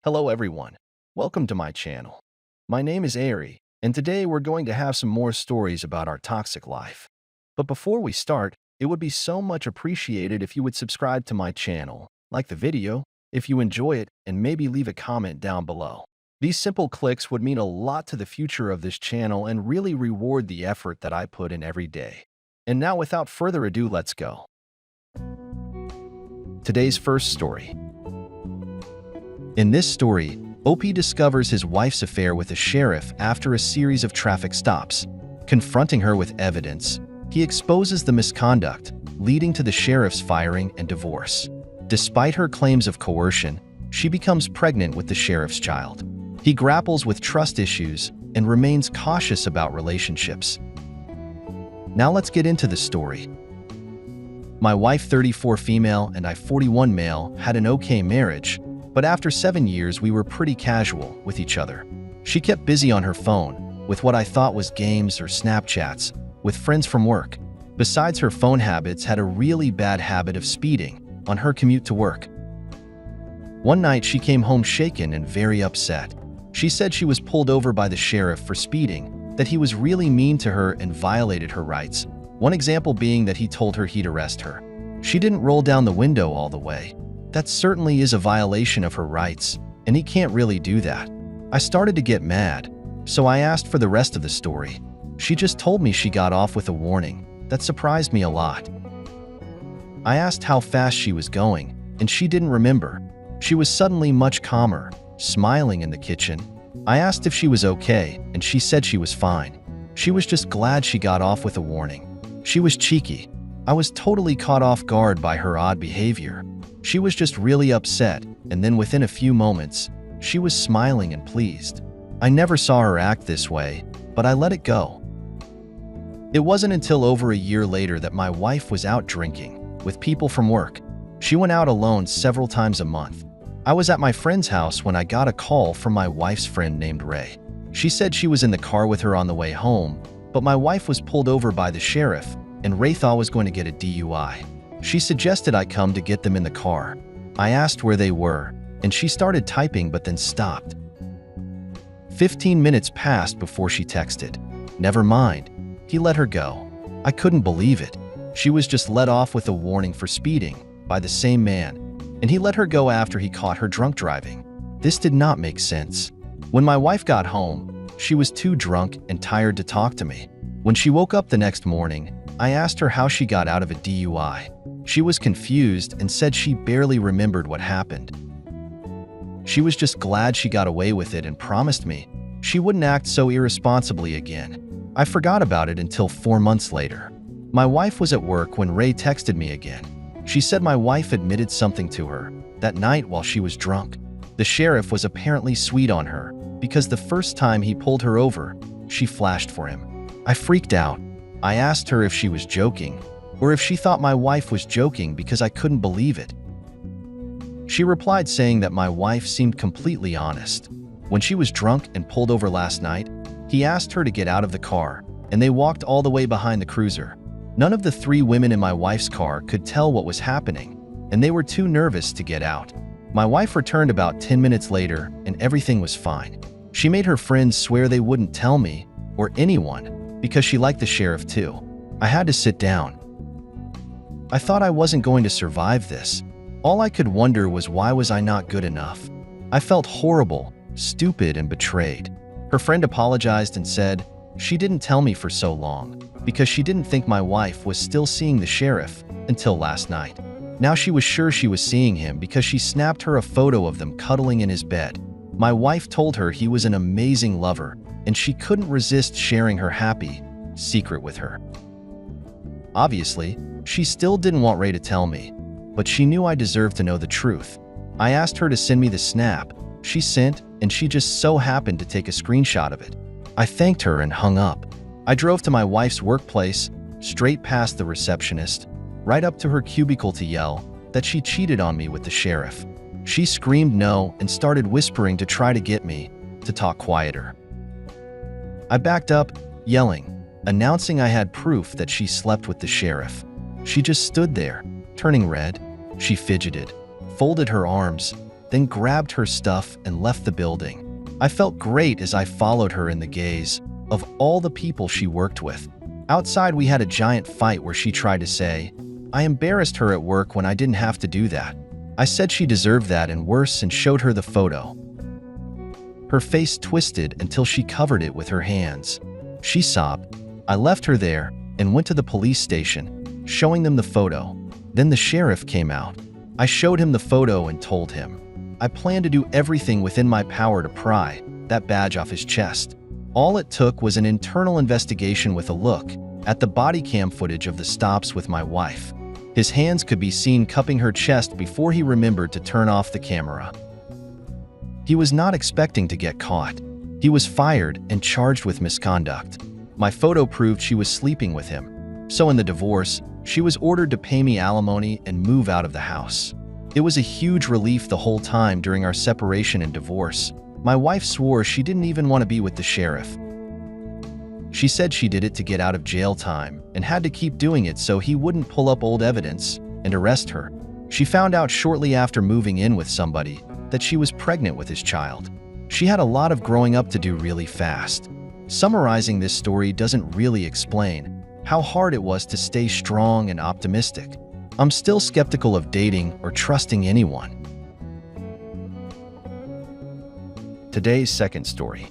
Hello everyone, welcome to my channel. My name is Ari, and today we're going to have some more stories about our toxic life. But before we start, it would be so much appreciated if you would subscribe to my channel, like the video, if you enjoy it, and maybe leave a comment down below. These simple clicks would mean a lot to the future of this channel and really reward the effort that I put in every day. And now without further ado, let's go. Today's first story. In this story, OP discovers his wife's affair with a sheriff after a series of traffic stops. Confronting her with evidence, he exposes the misconduct, leading to the sheriff's firing and divorce. Despite her claims of coercion, she becomes pregnant with the sheriff's child. He grapples with trust issues and remains cautious about relationships. Now let's get into the story. My wife, 34 female, and I, 41 male, had an okay marriage, but after 7 years we were pretty casual with each other. She kept busy on her phone, with what I thought was games or Snapchats, with friends from work. Besides her phone habits, had a really bad habit of speeding on her commute to work. One night she came home shaken and very upset. She said she was pulled over by the sheriff for speeding, that he was really mean to her and violated her rights. One example being that he told her he'd arrest her. She didn't roll down the window all the way. That certainly is a violation of her rights, and he can't really do that. I started to get mad, so I asked for the rest of the story. She just told me she got off with a warning. That surprised me a lot. I asked how fast she was going, and she didn't remember. She was suddenly much calmer, smiling in the kitchen. I asked if she was okay, and she said she was fine. She was just glad she got off with a warning. She was cheeky. I was totally caught off guard by her odd behavior. She was just really upset, and then within a few moments, she was smiling and pleased. I never saw her act this way, but I let it go. It wasn't until over a year later that my wife was out drinking with people from work. She went out alone several times a month. I was at my friend's house when I got a call from my wife's friend named Ray. She said she was in the car with her on the way home, but my wife was pulled over by the sheriff, and Ray thought was going to get a DUI. She suggested I come to get them in the car. I asked where they were, and she started typing but then stopped. 15 minutes passed before she texted, "Never mind." He let her go. I couldn't believe it. She was just let off with a warning for speeding by the same man, and he let her go after he caught her drunk driving. This did not make sense. When my wife got home, she was too drunk and tired to talk to me. When she woke up the next morning, I asked her how she got out of a DUI. She was confused and said she barely remembered what happened. She was just glad she got away with it and promised me she wouldn't act so irresponsibly again. I forgot about it until 4 months later. My wife was at work when Ray texted me again. She said my wife admitted something to her that night while she was drunk. The sheriff was apparently sweet on her because the first time he pulled her over, she flashed for him. I freaked out. I asked her if she was joking, or if she thought my wife was joking because I couldn't believe it. She replied saying that my wife seemed completely honest. When she was drunk and pulled over last night, he asked her to get out of the car, and they walked all the way behind the cruiser. None of the 3 women in my wife's car could tell what was happening, and they were too nervous to get out. My wife returned about 10 minutes later, and everything was fine. She made her friends swear they wouldn't tell me, or anyone, because she liked the sheriff too. I had to sit down. I thought I wasn't going to survive this. All I could wonder was why was I not good enough? I felt horrible, stupid, and betrayed. Her friend apologized and said she didn't tell me for so long because she didn't think my wife was still seeing the sheriff until last night. Now she was sure she was seeing him because she snapped her a photo of them cuddling in his bed. My wife told her he was an amazing lover, and she couldn't resist sharing her happy secret with her. Obviously, she still didn't want Ray to tell me, but she knew I deserved to know the truth. I asked her to send me the snap. She sent, and she just so happened to take a screenshot of it. I thanked her and hung up. I drove to my wife's workplace, straight past the receptionist, right up to her cubicle to yell that she cheated on me with the sheriff. She screamed no and started whispering to try to get me to talk quieter. I backed up, yelling, announcing I had proof that she slept with the sheriff. She just stood there, turning red. She fidgeted, folded her arms, then grabbed her stuff and left the building. I felt great as I followed her in the gaze of all the people she worked with. Outside, we had a giant fight where she tried to say, I embarrassed her at work when I didn't have to do that. I said she deserved that and worse and showed her the photo. Her face twisted until she covered it with her hands. She sobbed. I left her there and went to the police station, showing them the photo. Then the sheriff came out. I showed him the photo and told him I plan to do everything within my power to pry that badge off his chest. All it took was an internal investigation with a look at the body cam footage of the stops with my wife. His hands could be seen cupping her chest before he remembered to turn off the camera. He was not expecting to get caught. He was fired and charged with misconduct. My photo proved she was sleeping with him. So in the divorce, she was ordered to pay me alimony and move out of the house. It was a huge relief the whole time during our separation and divorce. My wife swore she didn't even want to be with the sheriff. She said she did it to get out of jail time and had to keep doing it so he wouldn't pull up old evidence and arrest her. She found out shortly after moving in with somebody that she was pregnant with his child. She had a lot of growing up to do really fast. Summarizing this story doesn't really explain how hard it was to stay strong and optimistic. I'm still skeptical of dating or trusting anyone. Today's second story.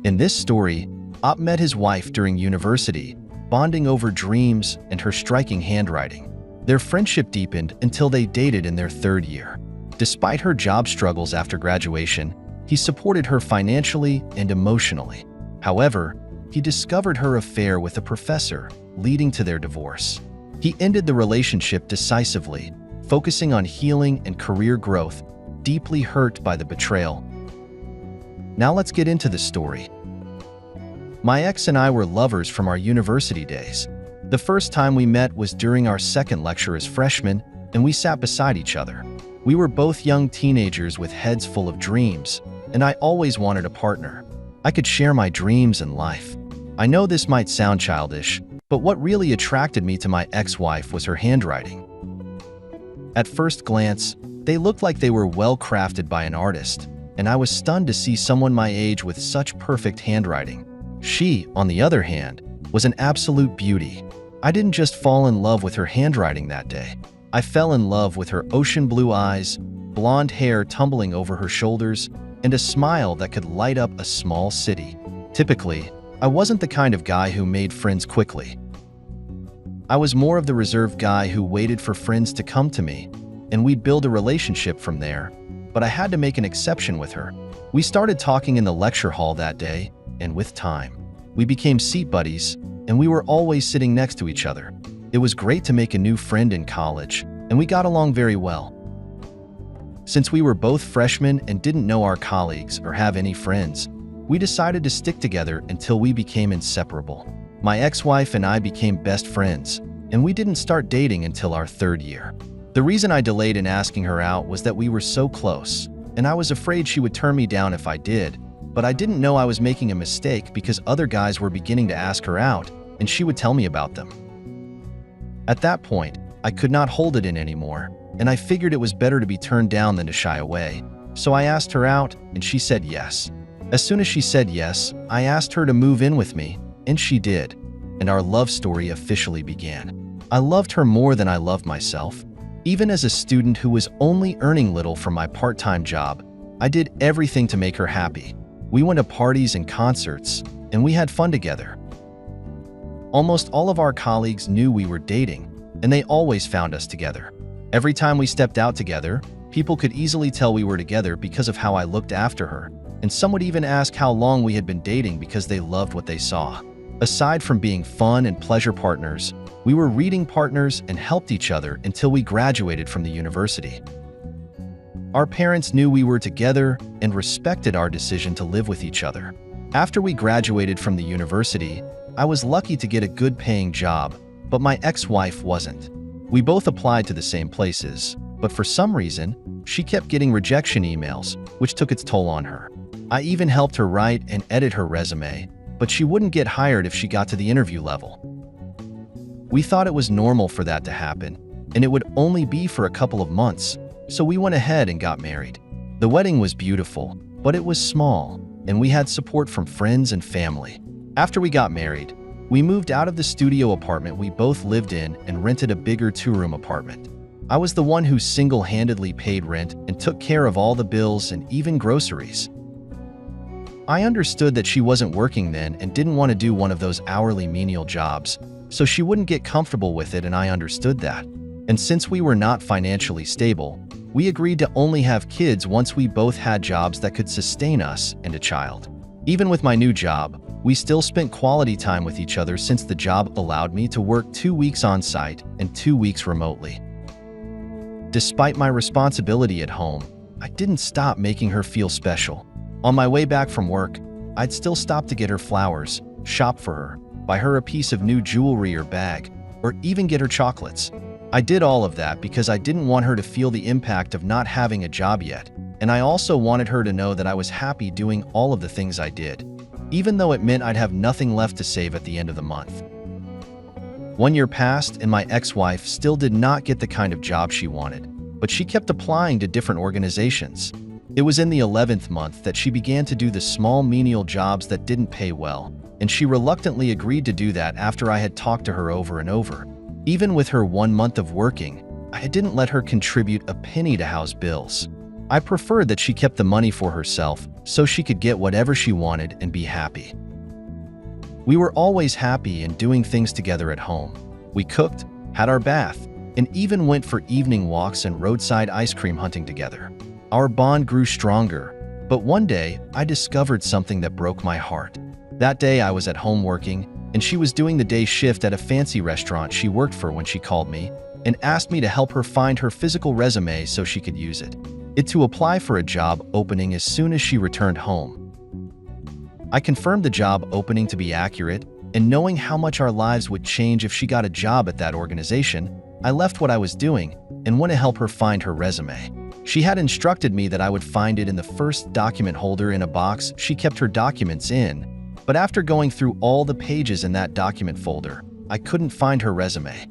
In this story, Op met his wife during university, bonding over dreams and her striking handwriting. Their friendship deepened until they dated in their third year. Despite her job struggles after graduation, he supported her financially and emotionally. However, he discovered her affair with a professor, leading to their divorce. He ended the relationship decisively, focusing on healing and career growth, deeply hurt by the betrayal. Now let's get into the story. My ex and I were lovers from our university days. The first time we met was during our second lecture as freshmen, and we sat beside each other. We were both young teenagers with heads full of dreams, and I always wanted a partner. I could share my dreams and life. I know this might sound childish, but what really attracted me to my ex-wife was her handwriting. At first glance, they looked like they were well crafted by an artist, and I was stunned to see someone my age with such perfect handwriting. She, on the other hand, was an absolute beauty. I didn't just fall in love with her handwriting that day. I fell in love with her ocean blue eyes, blonde hair tumbling over her shoulders, and a smile that could light up a small city. Typically, I wasn't the kind of guy who made friends quickly. I was more of the reserved guy who waited for friends to come to me, and we'd build a relationship from there, but I had to make an exception with her. We started talking in the lecture hall that day, and with time, we became seat buddies, and we were always sitting next to each other. It was great to make a new friend in college, and we got along very well. Since we were both freshmen and didn't know our colleagues or have any friends, we decided to stick together until we became inseparable. My ex-wife and I became best friends, and we didn't start dating until our third year. The reason I delayed in asking her out was that we were so close, and I was afraid she would turn me down if I did, but I didn't know I was making a mistake because other guys were beginning to ask her out, and she would tell me about them. At that point, I could not hold it in anymore, and I figured it was better to be turned down than to shy away. So I asked her out, and she said yes. As soon as she said yes, I asked her to move in with me, and she did, and our love story officially began. I loved her more than I loved myself. Even as a student who was only earning little from my part-time job, I did everything to make her happy. We went to parties and concerts, and we had fun together. Almost all of our colleagues knew we were dating, and they always found us together. Every time we stepped out together, people could easily tell we were together because of how I looked after her, and some would even ask how long we had been dating because they loved what they saw. Aside from being fun and pleasure partners, we were reading partners and helped each other until we graduated from the university. Our parents knew we were together and respected our decision to live with each other. After we graduated from the university, I was lucky to get a good-paying job, but my ex-wife wasn't. We both applied to the same places, but for some reason, she kept getting rejection emails, which took its toll on her. I even helped her write and edit her resume, but she wouldn't get hired if she got to the interview level. We thought it was normal for that to happen, and it would only be for a couple of months, so we went ahead and got married. The wedding was beautiful, but it was small, and we had support from friends and family. After we got married, we moved out of the studio apartment we both lived in and rented a bigger two-room apartment. I was the one who single-handedly paid rent and took care of all the bills and even groceries. I understood that she wasn't working then and didn't want to do one of those hourly menial jobs, so she wouldn't get comfortable with it, and I understood that. And since we were not financially stable, we agreed to only have kids once we both had jobs that could sustain us and a child. Even with my new job, we still spent quality time with each other since the job allowed me to work 2 weeks on-site and 2 weeks remotely. Despite my responsibility at home, I didn't stop making her feel special. On my way back from work, I'd still stop to get her flowers, shop for her, buy her a piece of new jewelry or bag, or even get her chocolates. I did all of that because I didn't want her to feel the impact of not having a job yet, and I also wanted her to know that I was happy doing all of the things I did, even though it meant I'd have nothing left to save at the end of the month. 1 year passed and my ex-wife still did not get the kind of job she wanted, but she kept applying to different organizations. It was in the 11th month that she began to do the small menial jobs that didn't pay well, and she reluctantly agreed to do that after I had talked to her over and over. Even with her 1 month of working, I didn't let her contribute a penny to house bills. I preferred that she kept the money for herself so she could get whatever she wanted and be happy. We were always happy and doing things together at home. We cooked, had our bath, and even went for evening walks and roadside ice cream hunting together. Our bond grew stronger, but one day I discovered something that broke my heart. That day I was at home working, and she was doing the day shift at a fancy restaurant she worked for when she called me and asked me to help her find her physical resume so she could use it to apply for a job opening as soon as she returned home. I confirmed the job opening to be accurate, and knowing how much our lives would change if she got a job at that organization, I left what I was doing and went to help her find her resume. She had instructed me that I would find it in the first document holder in a box she kept her documents in, but after going through all the pages in that document folder, I couldn't find her resume.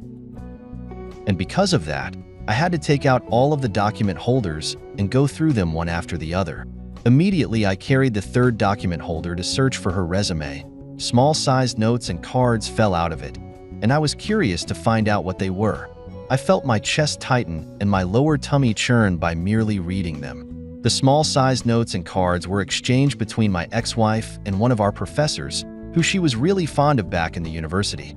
And because of that, I had to take out all of the document holders and go through them one after the other. Immediately, I carried the third document holder to search for her resume. Small-sized notes and cards fell out of it, and I was curious to find out what they were. I felt my chest tighten and my lower tummy churn by merely reading them. The small-sized notes and cards were exchanged between my ex-wife and one of our professors, who she was really fond of back in the university.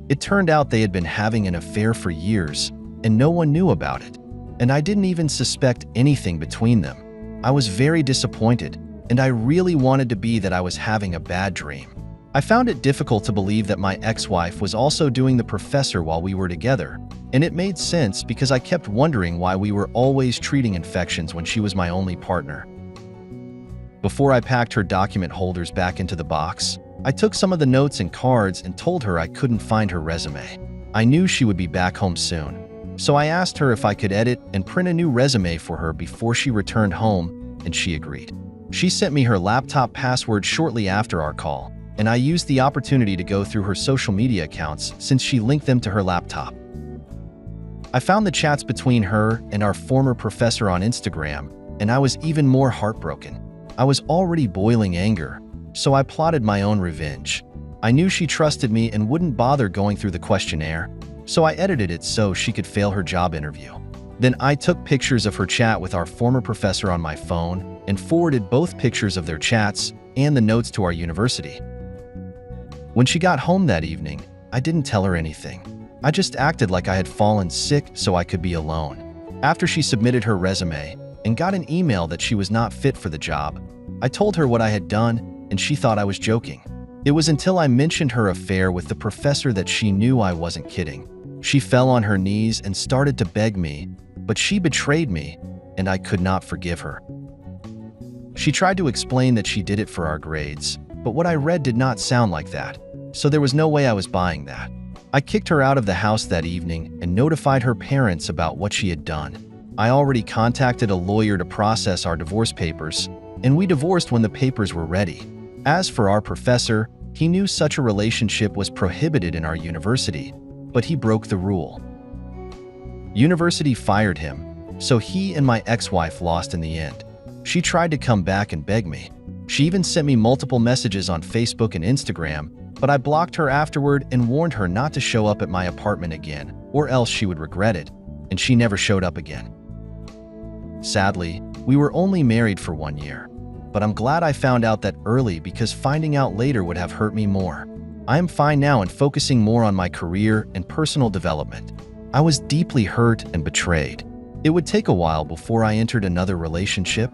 It turned out they had been having an affair for years, and no one knew about it, and I didn't even suspect anything between them. I was very disappointed, and I really wanted to be that I was having a bad dream. I found it difficult to believe that my ex-wife was also doing the professor while we were together, and it made sense because I kept wondering why we were always treating infections when she was my only partner. Before I packed her document holders back into the box, I took some of the notes and cards and told her I couldn't find her resume. I knew she would be back home soon, so I asked her if I could edit and print a new resume for her before she returned home, and she agreed. She sent me her laptop password shortly after our call, and I used the opportunity to go through her social media accounts since she linked them to her laptop. I found the chats between her and our former professor on Instagram, and I was even more heartbroken. I was already boiling anger, so I plotted my own revenge. I knew she trusted me and wouldn't bother going through the questionnaire, so I edited it so she could fail her job interview. Then I took pictures of her chat with our former professor on my phone and forwarded both pictures of their chats and the notes to our university. When she got home that evening, I didn't tell her anything. I just acted like I had fallen sick so I could be alone. After she submitted her resume and got an email that she was not fit for the job, I told her what I had done, and she thought I was joking. It was until I mentioned her affair with the professor that she knew I wasn't kidding. She fell on her knees and started to beg me, but she betrayed me, and I could not forgive her. She tried to explain that she did it for our grades, but what I read did not sound like that, so there was no way I was buying that. I kicked her out of the house that evening and notified her parents about what she had done. I already contacted a lawyer to process our divorce papers, and we divorced when the papers were ready. As for our professor, he knew such a relationship was prohibited in our university, but he broke the rule. University fired him, So he and my ex-wife lost in the end. She tried to come back and beg me. She even sent me multiple messages on Facebook and Instagram, but I blocked her afterward and warned her not to show up at my apartment again, or else she would regret it, and she never showed up again. Sadly, we were only married for 1 year, but I'm glad I found out that early because finding out later would have hurt me more. I am fine now and focusing more on my career and personal development. I was deeply hurt and betrayed. It would take a while before I entered another relationship,